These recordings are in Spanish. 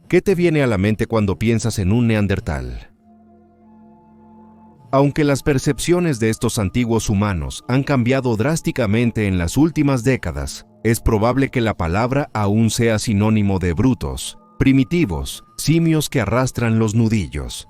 ¿Qué te viene a la mente cuando piensas en un neandertal? Aunque las percepciones de estos antiguos humanos han cambiado drásticamente en las últimas décadas, es probable que la palabra aún sea sinónimo de brutos, primitivos, simios que arrastran los nudillos.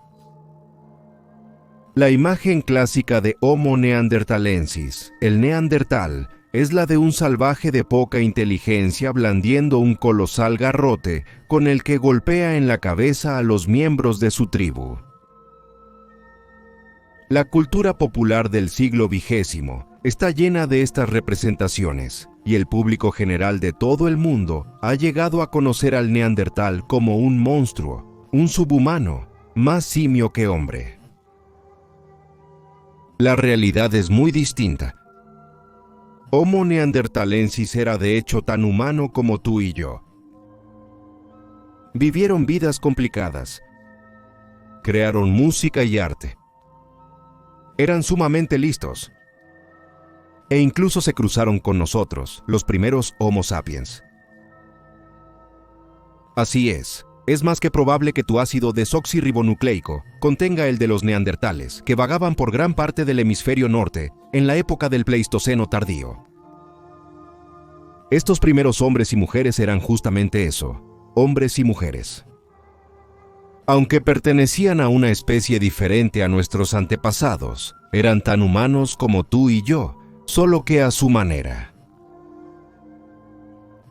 La imagen clásica de Homo neanderthalensis, el neandertal, es la de un salvaje de poca inteligencia blandiendo un colosal garrote con el que golpea en la cabeza a los miembros de su tribu. La cultura popular del siglo XX está llena de estas representaciones, y el público general de todo el mundo ha llegado a conocer al neandertal como un monstruo, un subhumano, más simio que hombre. La realidad es muy distinta. Homo neanderthalensis era de hecho tan humano como tú y yo. Vivieron vidas complicadas. Crearon música y arte. Eran sumamente listos. E incluso se cruzaron con nosotros, los primeros Homo sapiens. Así es más que probable que tu ácido desoxirribonucleico contenga el de los neandertales, que vagaban por gran parte del hemisferio norte en la época del Pleistoceno tardío. Estos primeros hombres y mujeres eran justamente eso, hombres y mujeres. Aunque pertenecían a una especie diferente a nuestros antepasados, eran tan humanos como tú y yo, solo que a su manera.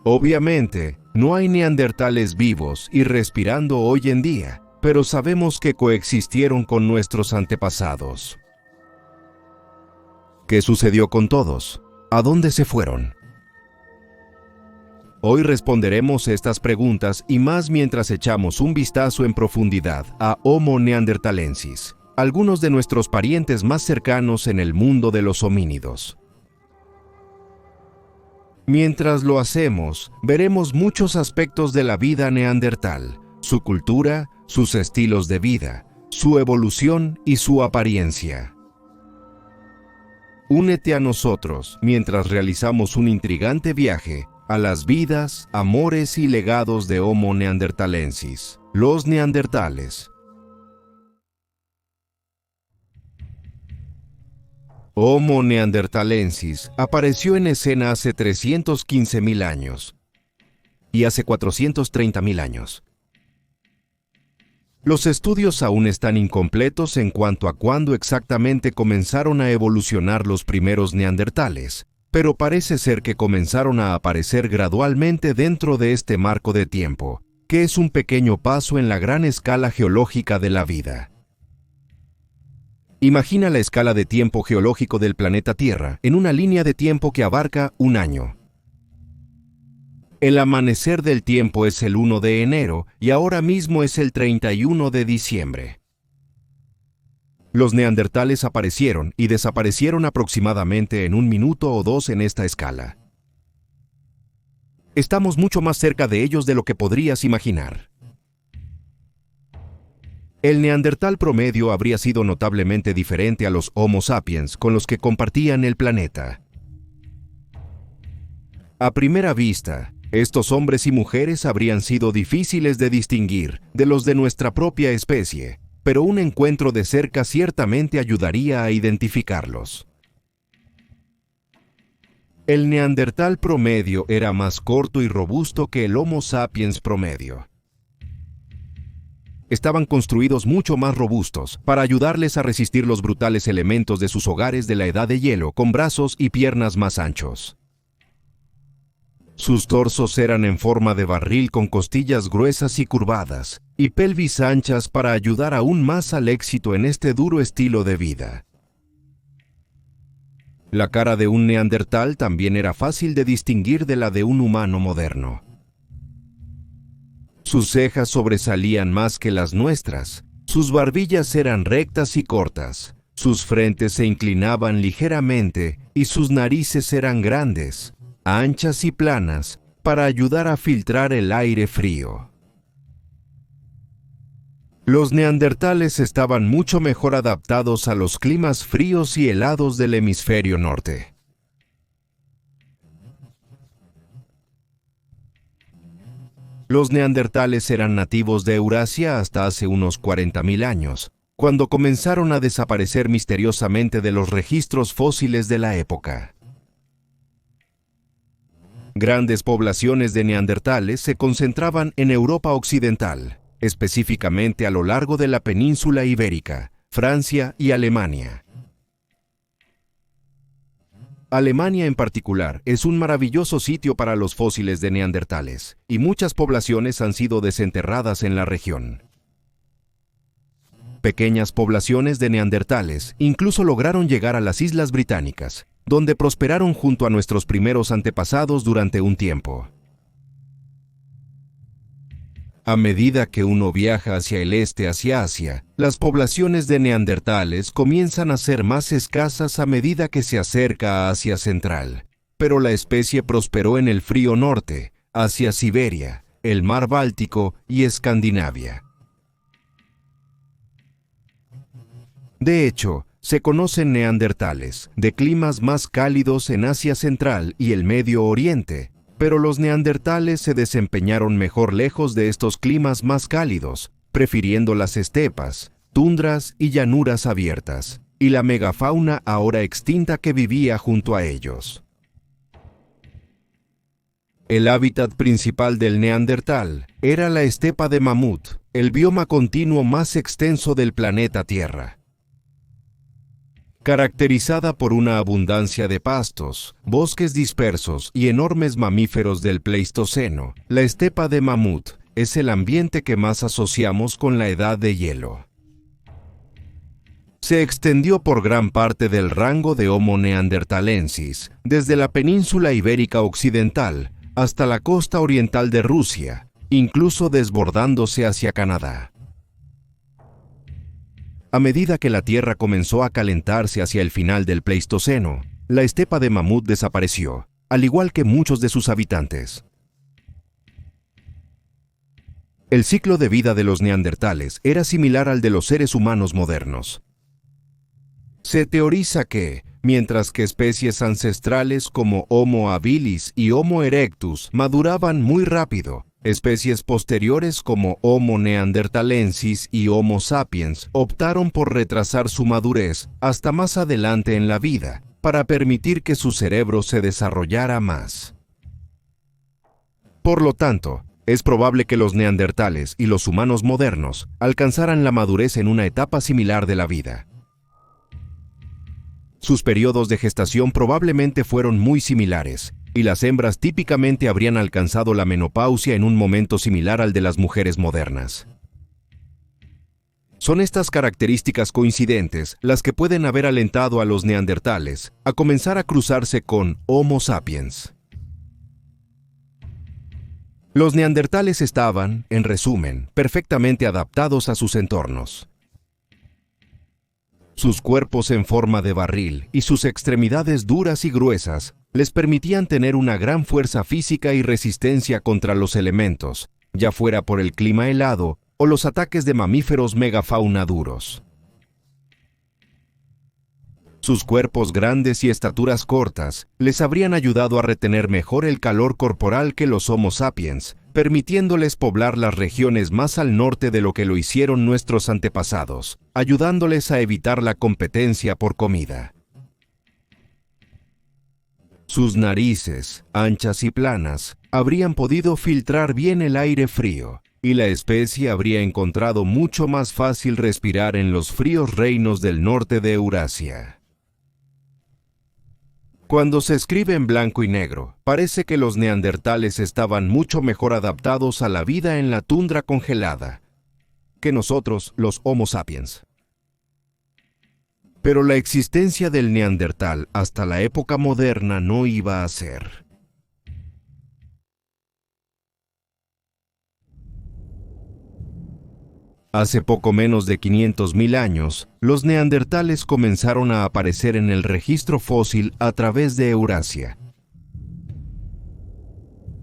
Obviamente, no hay neandertales vivos y respirando hoy en día, pero sabemos que coexistieron con nuestros antepasados. ¿Qué sucedió con todos? ¿A dónde se fueron? Hoy responderemos estas preguntas y más mientras echamos un vistazo en profundidad a Homo neanderthalensis, algunos de nuestros parientes más cercanos en el mundo de los homínidos. Mientras lo hacemos, veremos muchos aspectos de la vida neandertal, su cultura, sus estilos de vida, su evolución y su apariencia. Únete a nosotros mientras realizamos un intrigante viaje a las vidas, amores y legados de Homo neanderthalensis, los neandertales. Homo neanderthalensis apareció en escena hace 315.000 años y hace 430.000 años. Los estudios aún están incompletos en cuanto a cuándo exactamente comenzaron a evolucionar los primeros neandertales, pero parece ser que comenzaron a aparecer gradualmente dentro de este marco de tiempo, que es un pequeño paso en la gran escala geológica de la vida. Imagina la escala de tiempo geológico del planeta Tierra en una línea de tiempo que abarca un año. El amanecer del tiempo es el 1 de enero y ahora mismo es el 31 de diciembre. Los neandertales aparecieron y desaparecieron aproximadamente en 1 minuto o 2 en esta escala. Estamos mucho más cerca de ellos de lo que podrías imaginar. El neandertal promedio habría sido notablemente diferente a los Homo sapiens con los que compartían el planeta. A primera vista, estos hombres y mujeres habrían sido difíciles de distinguir de los de nuestra propia especie, pero un encuentro de cerca ciertamente ayudaría a identificarlos. El neandertal promedio era más corto y robusto que el Homo sapiens promedio. Estaban construidos mucho más robustos para ayudarles a resistir los brutales elementos de sus hogares de la edad de hielo, con brazos y piernas más anchos. Sus torsos eran en forma de barril con costillas gruesas y curvadas, y pelvis anchas para ayudar aún más al éxito en este duro estilo de vida. La cara de un neandertal también era fácil de distinguir de la de un humano moderno. Sus cejas sobresalían más que las nuestras, sus barbillas eran rectas y cortas, sus frentes se inclinaban ligeramente y sus narices eran grandes, anchas y planas, para ayudar a filtrar el aire frío. Los neandertales estaban mucho mejor adaptados a los climas fríos y helados del hemisferio norte. Los neandertales eran nativos de Eurasia hasta hace unos 40.000 años, cuando comenzaron a desaparecer misteriosamente de los registros fósiles de la época. Grandes poblaciones de neandertales se concentraban en Europa Occidental, específicamente a lo largo de la península ibérica, Francia y Alemania. Alemania en particular es un maravilloso sitio para los fósiles de neandertales, y muchas poblaciones han sido desenterradas en la región. Pequeñas poblaciones de neandertales incluso lograron llegar a las Islas Británicas, donde prosperaron junto a nuestros primeros antepasados durante un tiempo. A medida que uno viaja hacia el este, hacia Asia, las poblaciones de neandertales comienzan a ser más escasas a medida que se acerca a Asia Central, pero la especie prosperó en el frío norte, hacia Siberia, el mar Báltico y Escandinavia. De hecho, se conocen neandertales de climas más cálidos en Asia Central y el Medio Oriente, pero los neandertales se desempeñaron mejor lejos de estos climas más cálidos, prefiriendo las estepas, tundras y llanuras abiertas, y la megafauna ahora extinta que vivía junto a ellos. El hábitat principal del neandertal era la estepa de mamut, el bioma continuo más extenso del planeta Tierra. Caracterizada por una abundancia de pastos, bosques dispersos y enormes mamíferos del Pleistoceno, la estepa de mamut es el ambiente que más asociamos con la edad de hielo. Se extendió por gran parte del rango de Homo neanderthalensis, desde la península ibérica occidental hasta la costa oriental de Rusia, incluso desbordándose hacia Canadá. A medida que la Tierra comenzó a calentarse hacia el final del Pleistoceno, la estepa de mamut desapareció, al igual que muchos de sus habitantes. El ciclo de vida de los neandertales era similar al de los seres humanos modernos. Se teoriza que, mientras que especies ancestrales como Homo habilis y Homo erectus maduraban muy rápido, especies posteriores como Homo neanderthalensis y Homo sapiens optaron por retrasar su madurez hasta más adelante en la vida, para permitir que su cerebro se desarrollara más. Por lo tanto, es probable que los neandertales y los humanos modernos alcanzaran la madurez en una etapa similar de la vida. Sus periodos de gestación probablemente fueron muy similares, y las hembras típicamente habrían alcanzado la menopausia en un momento similar al de las mujeres modernas. Son estas características coincidentes las que pueden haber alentado a los neandertales a comenzar a cruzarse con Homo sapiens. Los neandertales estaban, en resumen, perfectamente adaptados a sus entornos. Sus cuerpos en forma de barril y sus extremidades duras y gruesas les permitían tener una gran fuerza física y resistencia contra los elementos, ya fuera por el clima helado o los ataques de mamíferos megafauna duros. Sus cuerpos grandes y estaturas cortas les habrían ayudado a retener mejor el calor corporal que los Homo sapiens, permitiéndoles poblar las regiones más al norte de lo que lo hicieron nuestros antepasados, ayudándoles a evitar la competencia por comida. Sus narices, anchas y planas, habrían podido filtrar bien el aire frío, y la especie habría encontrado mucho más fácil respirar en los fríos reinos del norte de Eurasia. Cuando se escribe en blanco y negro, parece que los neandertales estaban mucho mejor adaptados a la vida en la tundra congelada que nosotros, los Homo sapiens. Pero la existencia del neandertal hasta la época moderna no iba a ser. Hace poco menos de 500.000 años, los neandertales comenzaron a aparecer en el registro fósil a través de Eurasia.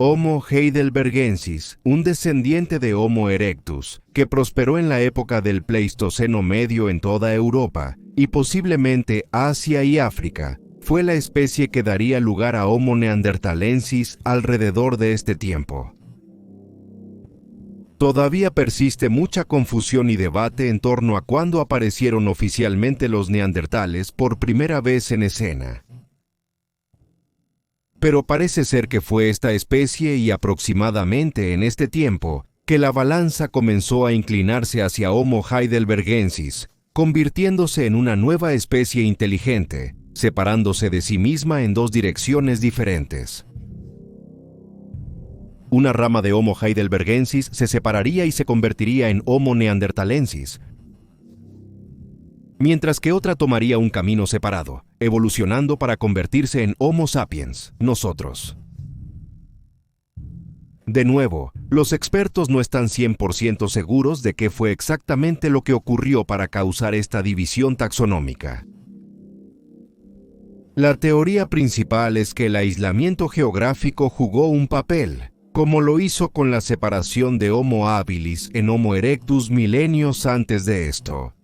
Homo heidelbergensis, un descendiente de Homo erectus, que prosperó en la época del Pleistoceno medio en toda Europa, y posiblemente Asia y África, fue la especie que daría lugar a Homo neanderthalensis alrededor de este tiempo. Todavía persiste mucha confusión y debate en torno a cuándo aparecieron oficialmente los neandertales por primera vez en escena. Pero parece ser que fue esta especie y aproximadamente en este tiempo que la balanza comenzó a inclinarse hacia Homo heidelbergensis, convirtiéndose en una nueva especie inteligente, separándose de sí misma en dos direcciones diferentes. Una rama de Homo heidelbergensis se separaría y se convertiría en Homo neanderthalensis, mientras que otra tomaría un camino separado, evolucionando para convertirse en Homo sapiens, nosotros. De nuevo, los expertos no están 100% seguros de qué fue exactamente lo que ocurrió para causar esta división taxonómica. La teoría principal es que el aislamiento geográfico jugó un papel, como lo hizo con la separación de Homo habilis en Homo erectus milenios antes de esto.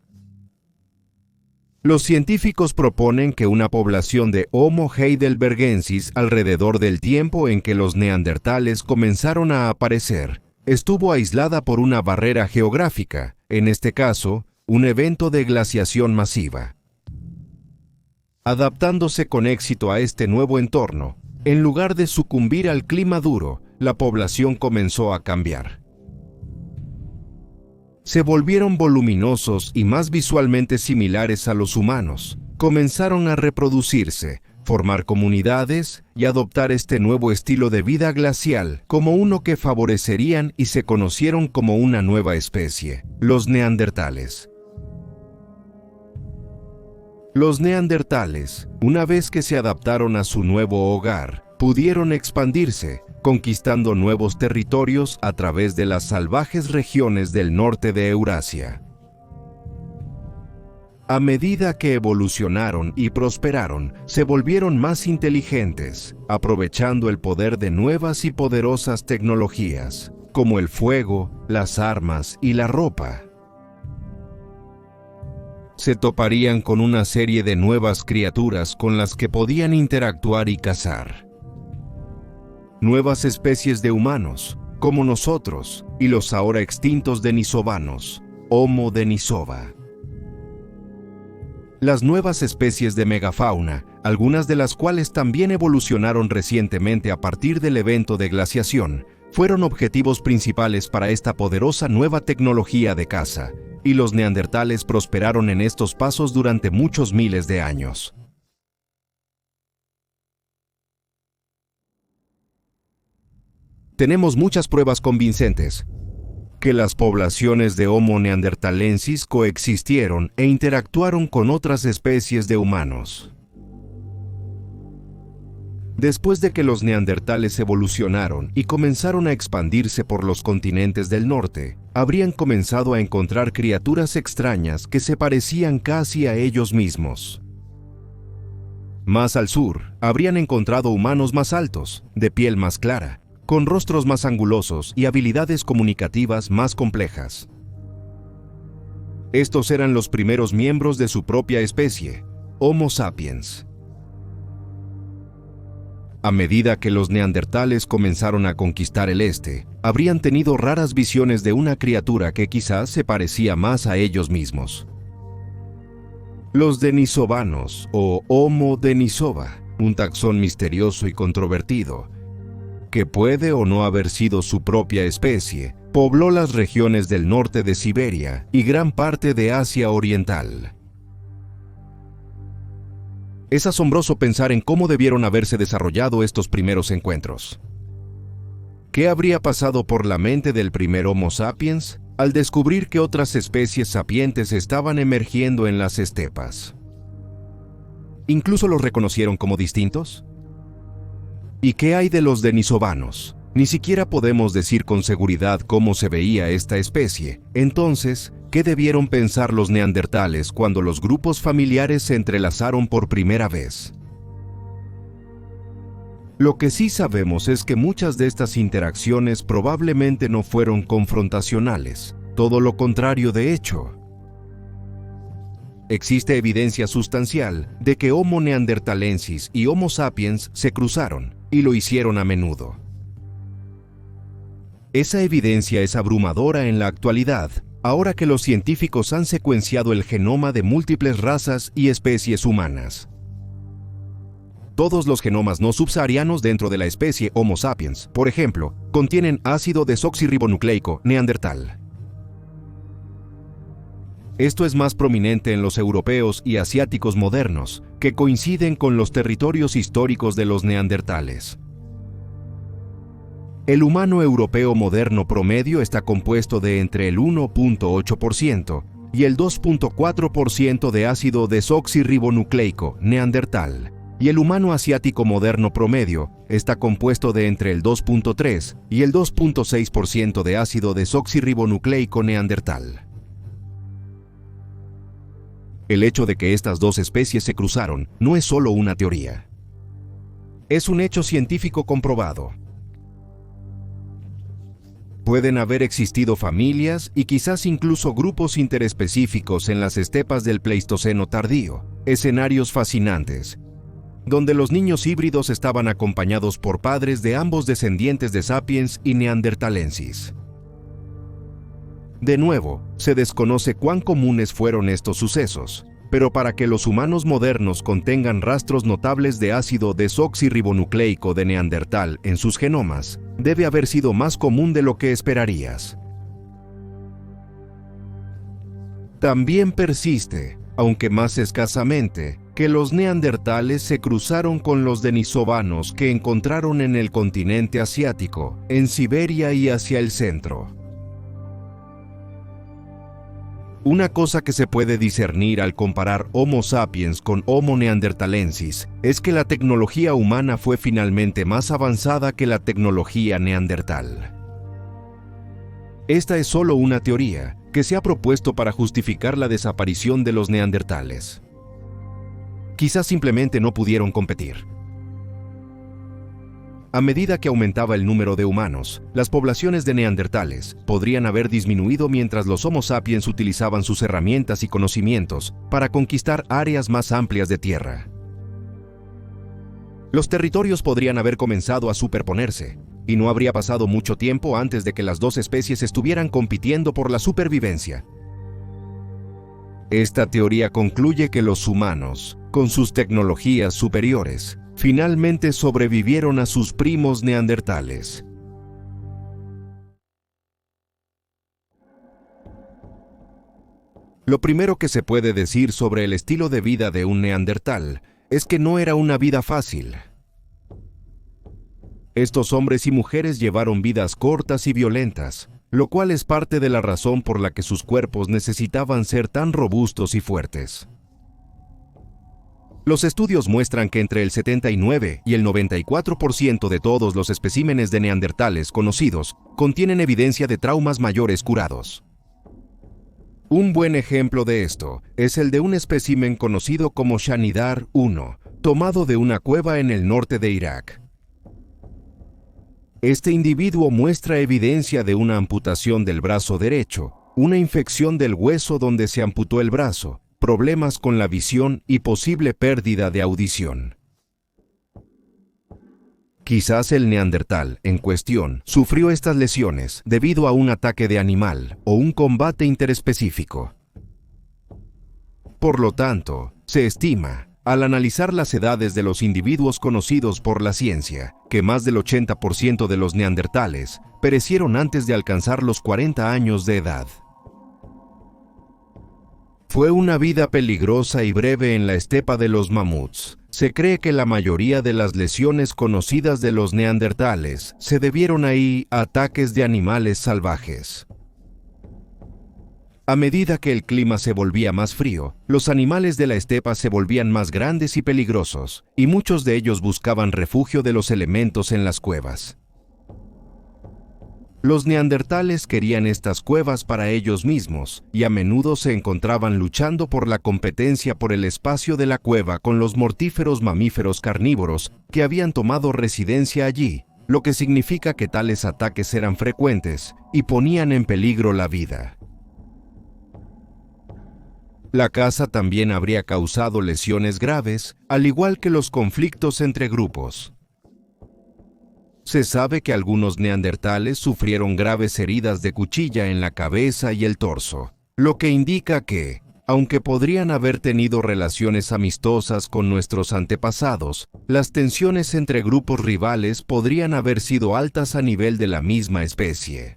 Los científicos proponen que una población de Homo heidelbergensis alrededor del tiempo en que los neandertales comenzaron a aparecer, estuvo aislada por una barrera geográfica, en este caso, un evento de glaciación masiva. Adaptándose con éxito a este nuevo entorno, en lugar de sucumbir al clima duro, la población comenzó a cambiar. Se volvieron voluminosos y más visualmente similares a los humanos. Comenzaron a reproducirse, formar comunidades y adoptar este nuevo estilo de vida glacial como uno que favorecerían y se conocieron como una nueva especie, los neandertales. Los neandertales, una vez que se adaptaron a su nuevo hogar, pudieron expandirse, conquistando nuevos territorios a través de las salvajes regiones del norte de Eurasia. A medida que evolucionaron y prosperaron, se volvieron más inteligentes, aprovechando el poder de nuevas y poderosas tecnologías, como el fuego, las armas y la ropa. Se toparían con una serie de nuevas criaturas con las que podían interactuar y cazar. Nuevas especies de humanos, como nosotros, y los ahora extintos denisovanos, Homo denisova. Las nuevas especies de megafauna, algunas de las cuales también evolucionaron recientemente a partir del evento de glaciación, fueron objetivos principales para esta poderosa nueva tecnología de caza, y los neandertales prosperaron en estos pasos durante muchos miles de años. Tenemos muchas pruebas convincentes que las poblaciones de Homo neanderthalensis coexistieron e interactuaron con otras especies de humanos. Después de que los neandertales evolucionaron y comenzaron a expandirse por los continentes del norte, habrían comenzado a encontrar criaturas extrañas que se parecían casi a ellos mismos. Más al sur, habrían encontrado humanos más altos, de piel más clara, con rostros más angulosos y habilidades comunicativas más complejas. Estos eran los primeros miembros de su propia especie, Homo sapiens. A medida que los neandertales comenzaron a conquistar el este, habrían tenido raras visiones de una criatura que quizás se parecía más a ellos mismos. Los denisovanos, o Homo denisova, un taxón misterioso y controvertido, que puede o no haber sido su propia especie, pobló las regiones del norte de Siberia y gran parte de Asia Oriental. Es asombroso pensar en cómo debieron haberse desarrollado estos primeros encuentros. ¿Qué habría pasado por la mente del primer Homo sapiens al descubrir que otras especies sapientes estaban emergiendo en las estepas? ¿Incluso los reconocieron como distintos? ¿Y qué hay de los denisovanos? Ni siquiera podemos decir con seguridad cómo se veía esta especie. Entonces, ¿qué debieron pensar los neandertales cuando los grupos familiares se entrelazaron por primera vez? Lo que sí sabemos es que muchas de estas interacciones probablemente no fueron confrontacionales, todo lo contrario de hecho. Existe evidencia sustancial de que Homo neanderthalensis y Homo sapiens se cruzaron, y lo hicieron a menudo. Esa evidencia es abrumadora en la actualidad, ahora que los científicos han secuenciado el genoma de múltiples razas y especies humanas. Todos los genomas no subsaharianos dentro de la especie Homo sapiens, por ejemplo, contienen ácido desoxirribonucleico neandertal. Esto es más prominente en los europeos y asiáticos modernos, que coinciden con los territorios históricos de los neandertales. El humano europeo moderno promedio está compuesto de entre el 1.8% y el 2.4% de ácido desoxirribonucleico neandertal, y el humano asiático moderno promedio está compuesto de entre el 2.3 y el 2.6% de ácido desoxirribonucleico neandertal. El hecho de que estas dos especies se cruzaron no es solo una teoría. Es un hecho científico comprobado. Pueden haber existido familias y quizás incluso grupos interespecíficos en las estepas del Pleistoceno tardío, escenarios fascinantes, donde los niños híbridos estaban acompañados por padres de ambos descendientes de Sapiens y Neanderthalensis. De nuevo, se desconoce cuán comunes fueron estos sucesos, pero para que los humanos modernos contengan rastros notables de ácido desoxirribonucleico de Neandertal en sus genomas, debe haber sido más común de lo que esperarías. También persiste, aunque más escasamente, que los neandertales se cruzaron con los denisovanos que encontraron en el continente asiático, en Siberia y hacia el centro. Una cosa que se puede discernir al comparar Homo sapiens con Homo neanderthalensis es que la tecnología humana fue finalmente más avanzada que la tecnología neandertal. Esta es solo una teoría que se ha propuesto para justificar la desaparición de los neandertales. Quizás simplemente no pudieron competir. A medida que aumentaba el número de humanos, las poblaciones de neandertales podrían haber disminuido mientras los Homo sapiens utilizaban sus herramientas y conocimientos para conquistar áreas más amplias de tierra. Los territorios podrían haber comenzado a superponerse, y no habría pasado mucho tiempo antes de que las dos especies estuvieran compitiendo por la supervivencia. Esta teoría concluye que los humanos, con sus tecnologías superiores, finalmente sobrevivieron a sus primos neandertales. Lo primero que se puede decir sobre el estilo de vida de un neandertal es que no era una vida fácil. Estos hombres y mujeres llevaron vidas cortas y violentas, lo cual es parte de la razón por la que sus cuerpos necesitaban ser tan robustos y fuertes. Los estudios muestran que entre el 79 y el 94% de todos los especímenes de neandertales conocidos contienen evidencia de traumas mayores curados. Un buen ejemplo de esto es el de un espécimen conocido como Shanidar 1, tomado de una cueva en el norte de Irak. Este individuo muestra evidencia de una amputación del brazo derecho, una infección del hueso donde se amputó el brazo, problemas con la visión y posible pérdida de audición. Quizás el neandertal en cuestión sufrió estas lesiones debido a un ataque de animal o un combate interespecífico. Por lo tanto, se estima, al analizar las edades de los individuos conocidos por la ciencia, que más del 80% de los neandertales perecieron antes de alcanzar los 40 años de edad. Fue una vida peligrosa y breve en la estepa de los mamuts. Se cree que la mayoría de las lesiones conocidas de los neandertales se debieron a ataques de animales salvajes. A medida que el clima se volvía más frío, los animales de la estepa se volvían más grandes y peligrosos, y muchos de ellos buscaban refugio de los elementos en las cuevas. Los neandertales querían estas cuevas para ellos mismos, y a menudo se encontraban luchando por la competencia por el espacio de la cueva con los mortíferos mamíferos carnívoros que habían tomado residencia allí, lo que significa que tales ataques eran frecuentes y ponían en peligro la vida. La caza también habría causado lesiones graves, al igual que los conflictos entre grupos. Se sabe que algunos neandertales sufrieron graves heridas de cuchilla en la cabeza y el torso, lo que indica que, aunque podrían haber tenido relaciones amistosas con nuestros antepasados, las tensiones entre grupos rivales podrían haber sido altas a nivel de la misma especie.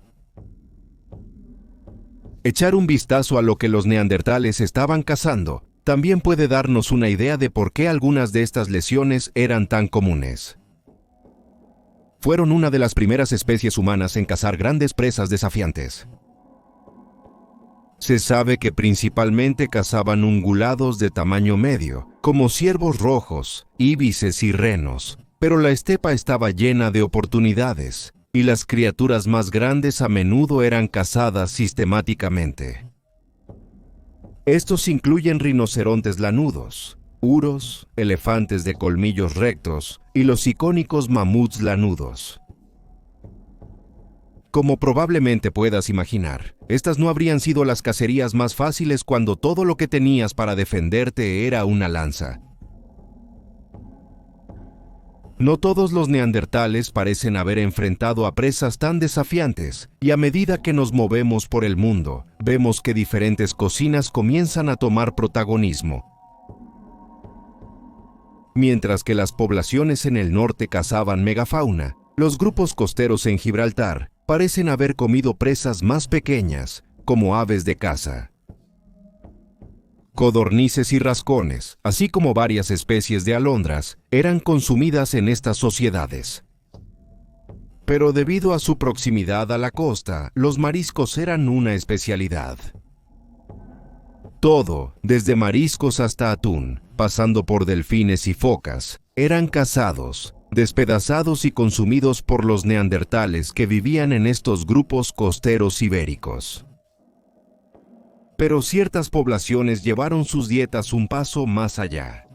Echar un vistazo a lo que los neandertales estaban cazando también puede darnos una idea de por qué algunas de estas lesiones eran tan comunes. Fueron una de las primeras especies humanas en cazar grandes presas desafiantes. Se sabe que principalmente cazaban ungulados de tamaño medio, como ciervos rojos, íbices y renos, pero la estepa estaba llena de oportunidades, y las criaturas más grandes a menudo eran cazadas sistemáticamente. Estos incluyen rinocerontes lanudos, uros, elefantes de colmillos rectos y los icónicos mamuts lanudos. Como probablemente puedas imaginar, estas no habrían sido las cacerías más fáciles cuando todo lo que tenías para defenderte era una lanza. No todos los neandertales parecen haber enfrentado a presas tan desafiantes, y a medida que nos movemos por el mundo, vemos que diferentes cocinas comienzan a tomar protagonismo. Mientras que las poblaciones en el norte cazaban megafauna, los grupos costeros en Gibraltar parecen haber comido presas más pequeñas, como aves de caza. Codornices y rascones, así como varias especies de alondras, eran consumidas en estas sociedades. Pero debido a su proximidad a la costa, los mariscos eran una especialidad. Todo, desde mariscos hasta atún, pasando por delfines y focas, eran cazados, despedazados y consumidos por los neandertales que vivían en estos grupos costeros ibéricos. Pero ciertas poblaciones llevaron sus dietas un paso más allá.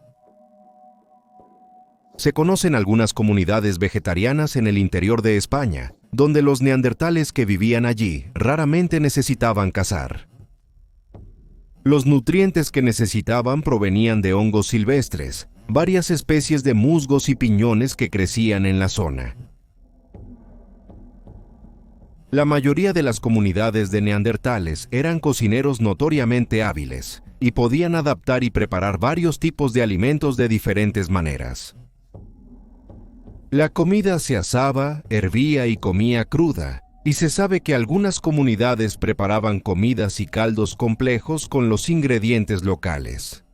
Se conocen algunas comunidades vegetarianas en el interior de España, donde los neandertales que vivían allí raramente necesitaban cazar. Los nutrientes que necesitaban provenían de hongos silvestres, varias especies de musgos y piñones que crecían en la zona. La mayoría de las comunidades de neandertales eran cocineros notoriamente hábiles y podían adaptar y preparar varios tipos de alimentos de diferentes maneras. La comida se asaba, hervía y comía cruda, y se sabe que algunas comunidades preparaban comidas y caldos complejos con los ingredientes locales.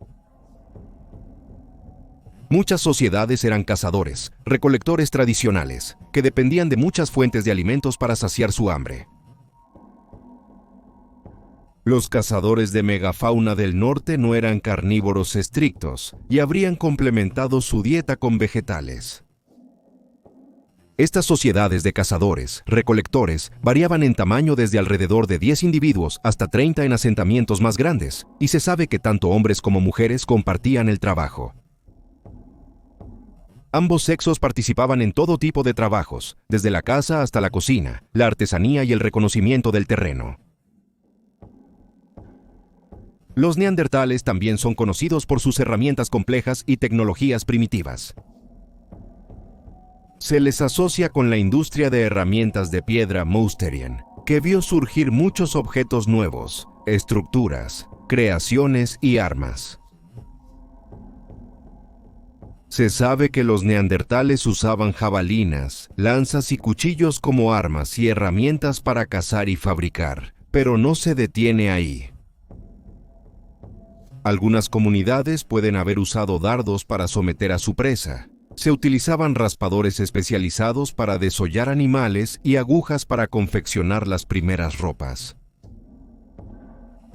Muchas sociedades eran cazadores, recolectores tradicionales, que dependían de muchas fuentes de alimentos para saciar su hambre. Los cazadores de megafauna del norte no eran carnívoros estrictos y habrían complementado su dieta con vegetales. Estas sociedades de cazadores, recolectores, variaban en tamaño desde alrededor de 10 individuos hasta 30 en asentamientos más grandes, y se sabe que tanto hombres como mujeres compartían el trabajo. Ambos sexos participaban en todo tipo de trabajos, desde la caza hasta la cocina, la artesanía y el reconocimiento del terreno. Los neandertales también son conocidos por sus herramientas complejas y tecnologías primitivas. Se les asocia con la industria de herramientas de piedra Mousterian, que vio surgir muchos objetos nuevos, estructuras, creaciones y armas. Se sabe que los neandertales usaban jabalinas, lanzas y cuchillos como armas y herramientas para cazar y fabricar, pero no se detiene ahí. Algunas comunidades pueden haber usado dardos para someter a su presa. Se utilizaban raspadores especializados para desollar animales y agujas para confeccionar las primeras ropas.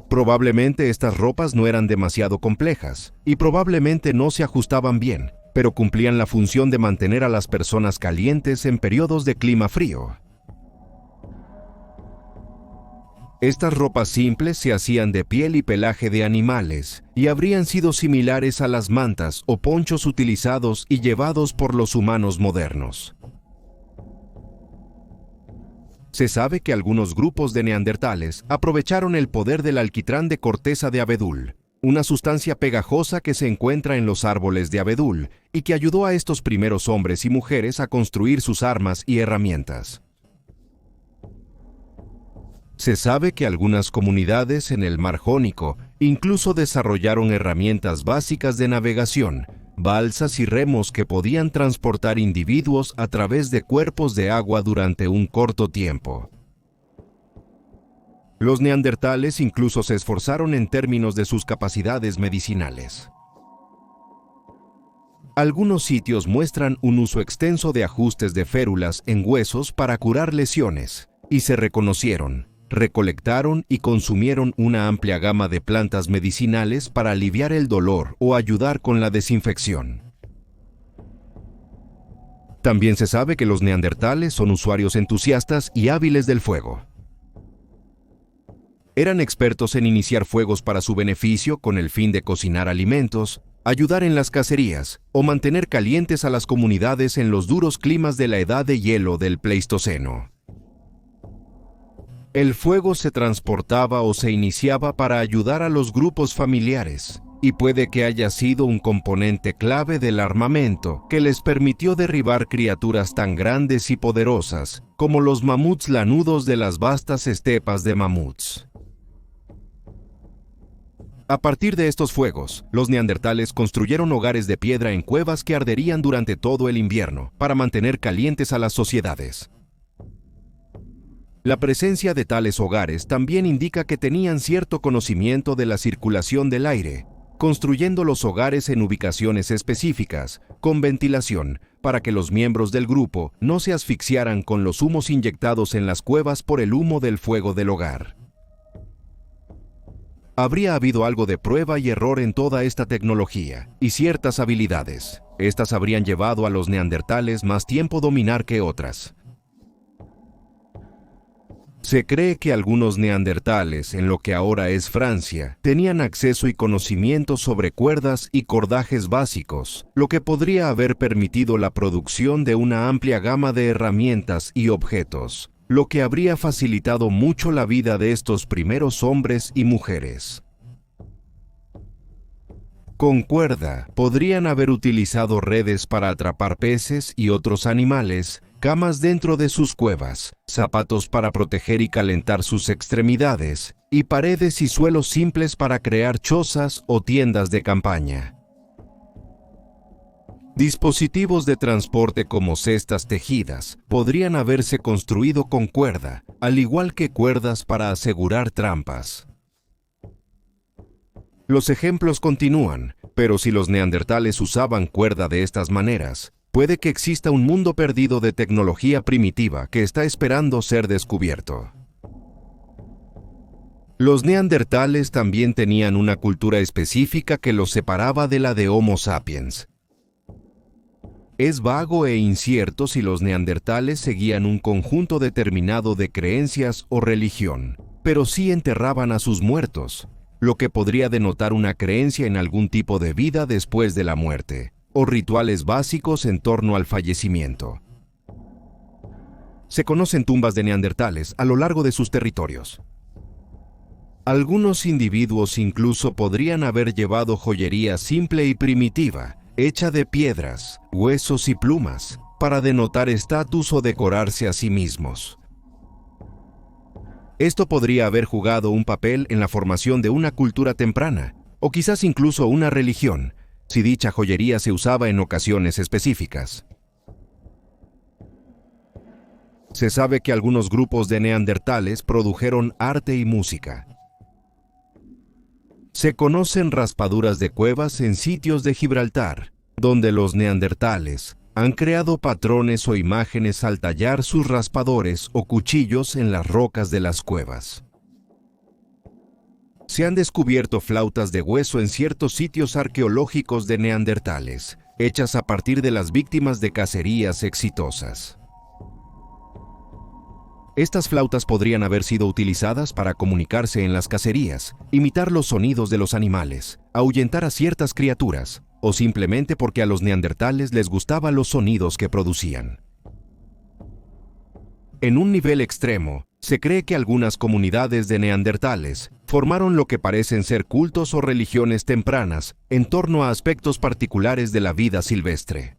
Probablemente estas ropas no eran demasiado complejas y probablemente no se ajustaban bien, pero cumplían la función de mantener a las personas calientes en periodos de clima frío. Estas ropas simples se hacían de piel y pelaje de animales y habrían sido similares a las mantas o ponchos utilizados y llevados por los humanos modernos. Se sabe que algunos grupos de neandertales aprovecharon el poder del alquitrán de corteza de abedul, una sustancia pegajosa que se encuentra en los árboles de abedul y que ayudó a estos primeros hombres y mujeres a construir sus armas y herramientas. Se sabe que algunas comunidades en el Mar Jónico incluso desarrollaron herramientas básicas de navegación, balsas y remos que podían transportar individuos a través de cuerpos de agua durante un corto tiempo. Los neandertales incluso se esforzaron en términos de sus capacidades medicinales. Algunos sitios muestran un uso extenso de ajustes de férulas en huesos para curar lesiones, y se reconocieron, recolectaron y consumieron una amplia gama de plantas medicinales para aliviar el dolor o ayudar con la desinfección. También se sabe que los neandertales son usuarios entusiastas y hábiles del fuego. Eran expertos en iniciar fuegos para su beneficio con el fin de cocinar alimentos, ayudar en las cacerías o mantener calientes a las comunidades en los duros climas de la edad de hielo del Pleistoceno. El fuego se transportaba o se iniciaba para ayudar a los grupos familiares, y puede que haya sido un componente clave del armamento que les permitió derribar criaturas tan grandes y poderosas como los mamuts lanudos de las vastas estepas de mamuts. A partir de estos fuegos, los neandertales construyeron hogares de piedra en cuevas que arderían durante todo el invierno para mantener calientes a las sociedades. La presencia de tales hogares también indica que tenían cierto conocimiento de la circulación del aire, construyendo los hogares en ubicaciones específicas, con ventilación, para que los miembros del grupo no se asfixiaran con los humos inyectados en las cuevas por el humo del fuego del hogar. Habría habido algo de prueba y error en toda esta tecnología y ciertas habilidades. Estas habrían llevado a los neandertales más tiempo dominar que otras. Se cree que algunos neandertales, en lo que ahora es Francia, tenían acceso y conocimiento sobre cuerdas y cordajes básicos, lo que podría haber permitido la producción de una amplia gama de herramientas y objetos, lo que habría facilitado mucho la vida de estos primeros hombres y mujeres. Con cuerda, podrían haber utilizado redes para atrapar peces y otros animales, camas dentro de sus cuevas, zapatos para proteger y calentar sus extremidades, y paredes y suelos simples para crear chozas o tiendas de campaña. Dispositivos de transporte como cestas tejidas podrían haberse construido con cuerda, al igual que cuerdas para asegurar trampas. Los ejemplos continúan, pero si los neandertales usaban cuerda de estas maneras, puede que exista un mundo perdido de tecnología primitiva que está esperando ser descubierto. Los neandertales también tenían una cultura específica que los separaba de la de Homo sapiens. Es vago e incierto si los neandertales seguían un conjunto determinado de creencias o religión, pero sí enterraban a sus muertos, lo que podría denotar una creencia en algún tipo de vida después de la muerte, o rituales básicos en torno al fallecimiento. Se conocen tumbas de neandertales a lo largo de sus territorios. Algunos individuos incluso podrían haber llevado joyería simple y primitiva, hecha de piedras, huesos y plumas, para denotar estatus o decorarse a sí mismos. Esto podría haber jugado un papel en la formación de una cultura temprana, o quizás incluso una religión, si dicha joyería se usaba en ocasiones específicas. Se sabe que algunos grupos de neandertales produjeron arte y música. Se conocen raspaduras de cuevas en sitios de Gibraltar, donde los neandertales han creado patrones o imágenes al tallar sus raspadores o cuchillos en las rocas de las cuevas. Se han descubierto flautas de hueso en ciertos sitios arqueológicos de neandertales, hechas a partir de las víctimas de cacerías exitosas. Estas flautas podrían haber sido utilizadas para comunicarse en las cacerías, imitar los sonidos de los animales, ahuyentar a ciertas criaturas, o simplemente porque a los neandertales les gustaban los sonidos que producían. En un nivel extremo, Se cree que algunas comunidades de neandertales formaron lo que parecen ser cultos o religiones tempranas en torno a aspectos particulares de la vida silvestre.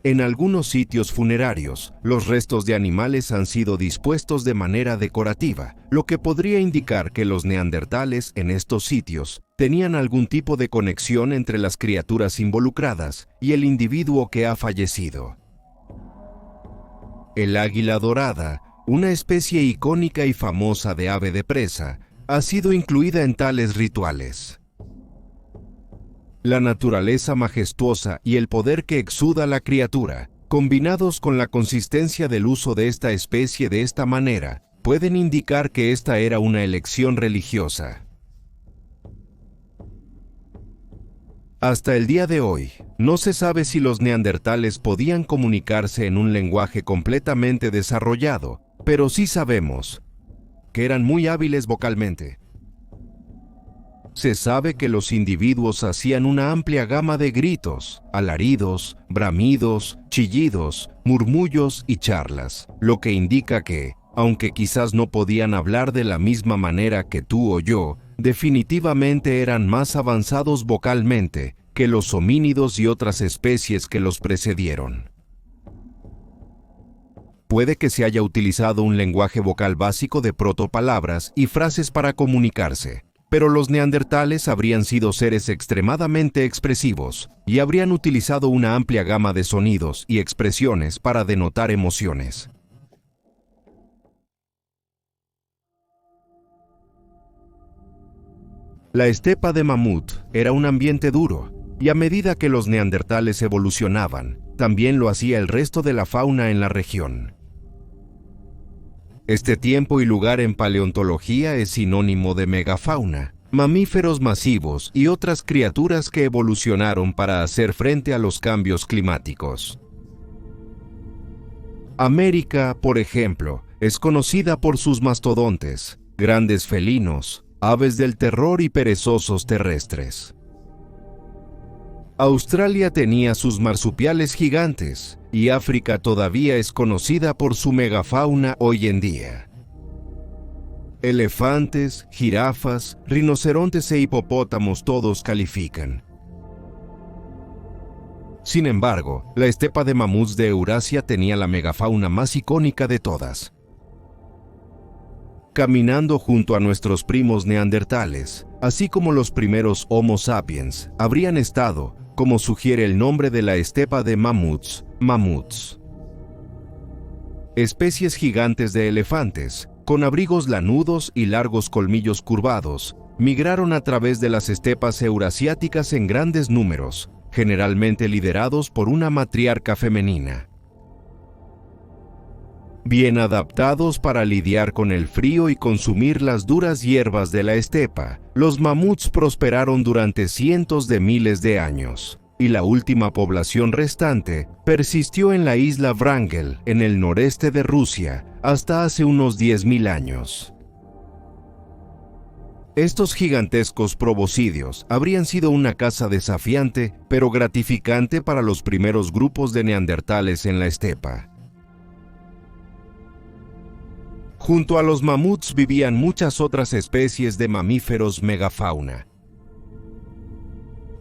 En algunos sitios funerarios, los restos de animales han sido dispuestos de manera decorativa, lo que podría indicar que los neandertales en estos sitios tenían algún tipo de conexión entre las criaturas involucradas y el individuo que ha fallecido. El águila dorada, una especie icónica y famosa de ave de presa, ha sido incluida en tales rituales. La naturaleza majestuosa y el poder que exuda la criatura, combinados con la consistencia del uso de esta especie de esta manera, pueden indicar que esta era una elección religiosa. Hasta el día de hoy, no se sabe si los neandertales podían comunicarse en un lenguaje completamente desarrollado, pero sí sabemos que eran muy hábiles vocalmente. Se sabe que los individuos hacían una amplia gama de gritos, alaridos, bramidos, chillidos, murmullos y charlas, lo que indica que, aunque quizás no podían hablar de la misma manera que tú o yo, definitivamente eran más avanzados vocalmente que los homínidos y otras especies que los precedieron. Puede que se haya utilizado un lenguaje vocal básico de protopalabras y frases para comunicarse, pero los neandertales habrían sido seres extremadamente expresivos y habrían utilizado una amplia gama de sonidos y expresiones para denotar emociones. La estepa de mamut era un ambiente duro, y a medida que los neandertales evolucionaban, también lo hacía el resto de la fauna en la región. Este tiempo y lugar en paleontología es sinónimo de megafauna, mamíferos masivos y otras criaturas que evolucionaron para hacer frente a los cambios climáticos. América, por ejemplo, es conocida por sus mastodontes, grandes felinos, aves del terror y perezosos terrestres. Australia tenía sus marsupiales gigantes, y África todavía es conocida por su megafauna hoy en día. Elefantes, jirafas, rinocerontes e hipopótamos todos califican. Sin embargo, la estepa de mamuts de Eurasia tenía la megafauna más icónica de todas. Caminando junto a nuestros primos neandertales, así como los primeros Homo sapiens, habrían estado, como sugiere el nombre de la estepa de mamuts, mamuts. Especies gigantes de elefantes, con abrigos lanudos y largos colmillos curvados, migraron a través de las estepas eurasiáticas en grandes números, generalmente liderados por una matriarca femenina. Bien adaptados para lidiar con el frío y consumir las duras hierbas de la estepa, los mamuts prosperaron durante cientos de miles de años, y la última población restante persistió en la isla Wrangel, en el noreste de Rusia, hasta hace unos 10.000 años. Estos gigantescos proboscidios habrían sido una caza desafiante, pero gratificante para los primeros grupos de neandertales en la estepa. Junto a los mamuts vivían muchas otras especies de mamíferos megafauna.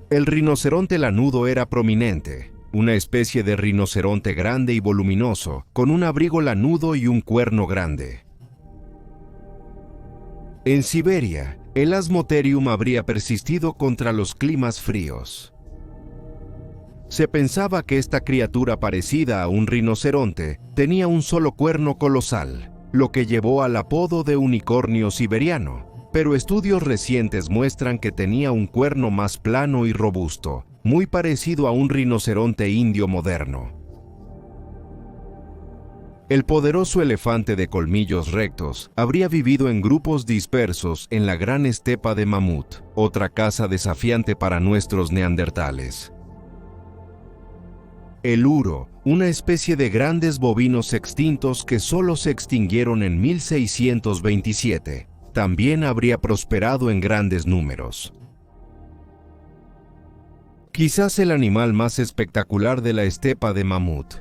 El rinoceronte lanudo era prominente, una especie de rinoceronte grande y voluminoso, con un abrigo lanudo y un cuerno grande. En Siberia, el Asmotherium habría persistido contra los climas fríos. Se pensaba que esta criatura parecida a un rinoceronte tenía un solo cuerno colosal, lo que llevó al apodo de unicornio siberiano, pero estudios recientes muestran que tenía un cuerno más plano y robusto, muy parecido a un rinoceronte indio moderno. El poderoso elefante de colmillos rectos habría vivido en grupos dispersos en la gran estepa de mamut, otra caza desafiante para nuestros neandertales. El uro, una especie de grandes bovinos extintos que solo se extinguieron en 1627, también habría prosperado en grandes números. Quizás el animal más espectacular de la estepa de mamut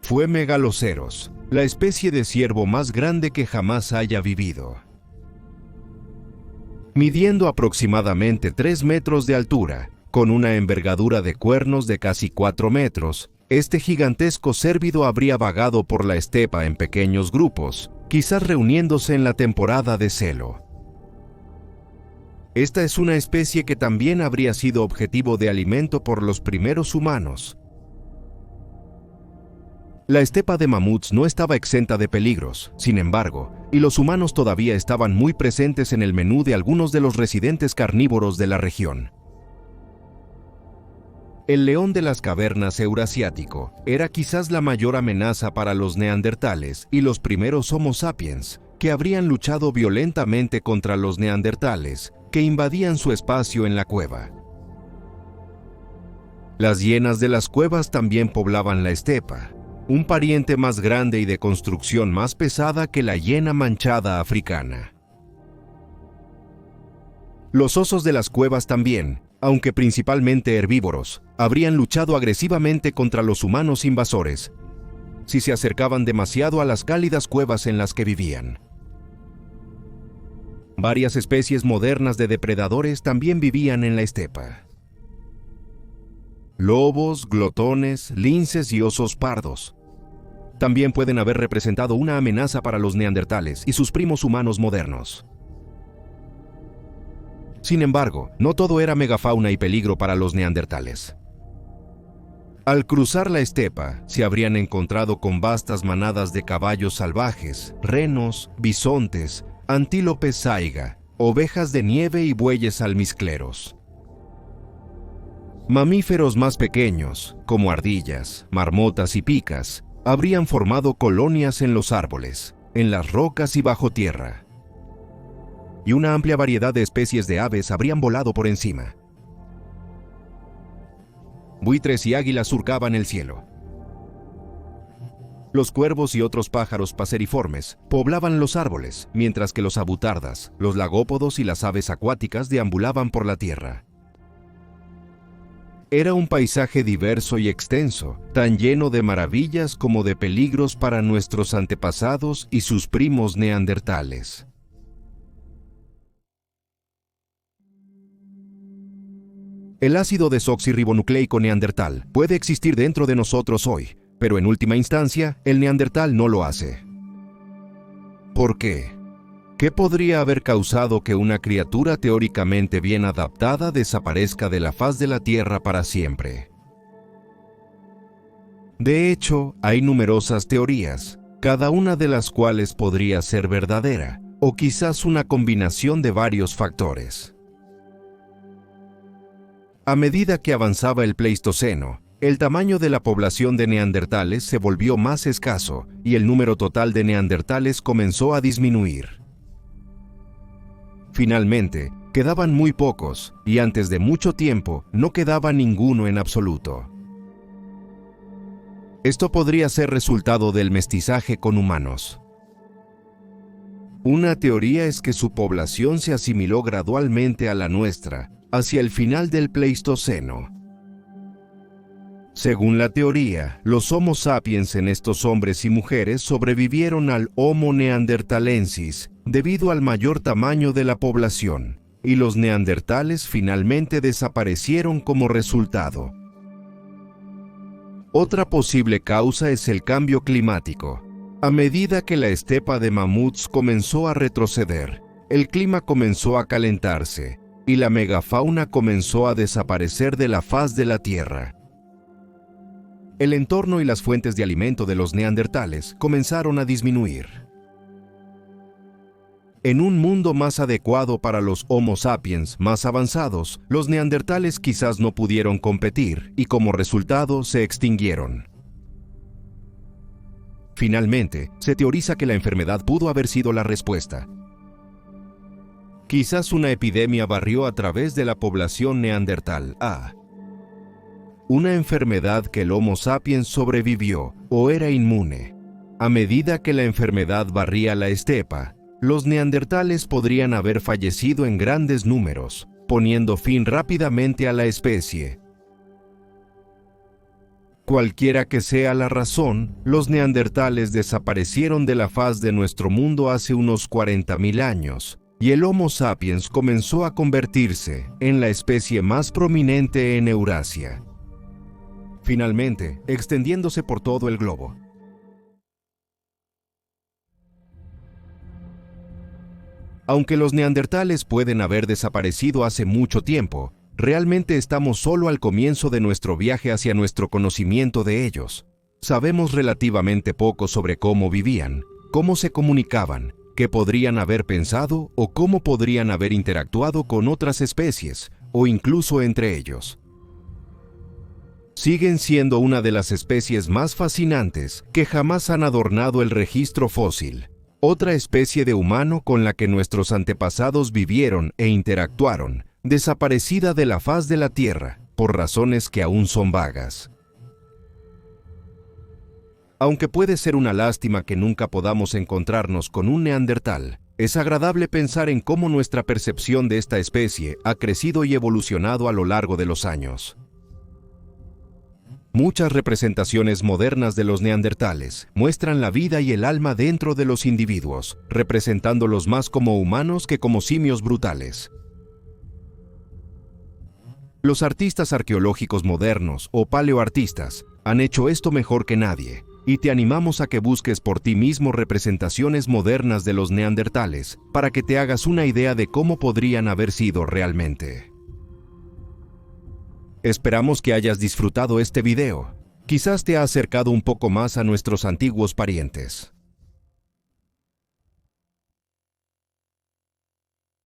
fue Megaloceros, la especie de ciervo más grande que jamás haya vivido. Midiendo aproximadamente 3 metros de altura, con una envergadura de cuernos de casi 4 metros, este gigantesco cérvido habría vagado por la estepa en pequeños grupos, quizás reuniéndose en la temporada de celo. Esta es una especie que también habría sido objetivo de alimento por los primeros humanos. La estepa de mamuts no estaba exenta de peligros, sin embargo, y los humanos todavía estaban muy presentes en el menú de algunos de los residentes carnívoros de la región. El león de las cavernas eurasiático era quizás la mayor amenaza para los neandertales y los primeros Homo sapiens, que habrían luchado violentamente contra los neandertales, que invadían su espacio en la cueva. Las hienas de las cuevas también poblaban la estepa, un pariente más grande y de construcción más pesada que la hiena manchada africana. Los osos de las cuevas también, aunque principalmente herbívoros, habrían luchado agresivamente contra los humanos invasores, si se acercaban demasiado a las cálidas cuevas en las que vivían. Varias especies modernas de depredadores también vivían en la estepa. Lobos, glotones, linces y osos pardos también pueden haber representado una amenaza para los neandertales y sus primos humanos modernos. Sin embargo, no todo era megafauna y peligro para los neandertales. Al cruzar la estepa, se habrían encontrado con vastas manadas de caballos salvajes, renos, bisontes, antílopes saiga, ovejas de nieve y bueyes almizcleros. Mamíferos más pequeños, como ardillas, marmotas y picas, habrían formado colonias en los árboles, en las rocas y bajo tierra. Y una amplia variedad de especies de aves habrían volado por encima. Buitres y águilas surcaban el cielo. Los cuervos y otros pájaros paseriformes poblaban los árboles, mientras que los abutardas, los lagópodos y las aves acuáticas deambulaban por la tierra. Era un paisaje diverso y extenso, tan lleno de maravillas como de peligros para nuestros antepasados y sus primos neandertales. El ácido desoxirribonucleico neandertal puede existir dentro de nosotros hoy, pero en última instancia, el neandertal no lo hace. ¿Por qué? ¿Qué podría haber causado que una criatura teóricamente bien adaptada desaparezca de la faz de la Tierra para siempre? De hecho, hay numerosas teorías, cada una de las cuales podría ser verdadera, o quizás una combinación de varios factores. A medida que avanzaba el Pleistoceno, el tamaño de la población de neandertales se volvió más escaso y el número total de neandertales comenzó a disminuir. Finalmente, quedaban muy pocos y antes de mucho tiempo no quedaba ninguno en absoluto. Esto podría ser resultado del mestizaje con humanos. Una teoría es que su población se asimiló gradualmente a la nuestra hacia el final del Pleistoceno. Según la teoría, los Homo sapiens en estos hombres y mujeres sobrevivieron al Homo neanderthalensis debido al mayor tamaño de la población, y los neandertales finalmente desaparecieron como resultado. Otra posible causa es el cambio climático. A medida que la estepa de mamuts comenzó a retroceder, el clima comenzó a calentarse, y la megafauna comenzó a desaparecer de la faz de la Tierra. El entorno y las fuentes de alimento de los neandertales comenzaron a disminuir. En un mundo más adecuado para los Homo sapiens más avanzados, los neandertales quizás no pudieron competir y como resultado se extinguieron. Finalmente, se teoriza que la enfermedad pudo haber sido la respuesta. Quizás una epidemia barrió a través de la población neandertal A. Una enfermedad que el Homo sapiens sobrevivió o era inmune. A medida que la enfermedad barría la estepa, los neandertales podrían haber fallecido en grandes números, poniendo fin rápidamente a la especie. Cualquiera que sea la razón, los neandertales desaparecieron de la faz de nuestro mundo hace unos 40.000 años, y el Homo sapiens comenzó a convertirse en la especie más prominente en Eurasia, finalmente extendiéndose por todo el globo. Aunque los neandertales pueden haber desaparecido hace mucho tiempo, realmente estamos solo al comienzo de nuestro viaje hacia nuestro conocimiento de ellos. Sabemos relativamente poco sobre cómo vivían, cómo se comunicaban, qué podrían haber pensado o cómo podrían haber interactuado con otras especies, o incluso entre ellos. Siguen siendo una de las especies más fascinantes que jamás han adornado el registro fósil. Otra especie de humano con la que nuestros antepasados vivieron e interactuaron, desaparecida de la faz de la Tierra, por razones que aún son vagas. Aunque puede ser una lástima que nunca podamos encontrarnos con un neandertal, es agradable pensar en cómo nuestra percepción de esta especie ha crecido y evolucionado a lo largo de los años. Muchas representaciones modernas de los neandertales muestran la vida y el alma dentro de los individuos, representándolos más como humanos que como simios brutales. Los artistas arqueológicos modernos o paleoartistas han hecho esto mejor que nadie, y te animamos a que busques por ti mismo representaciones modernas de los neandertales para que te hagas una idea de cómo podrían haber sido realmente. Esperamos que hayas disfrutado este video. Quizás te ha acercado un poco más a nuestros antiguos parientes.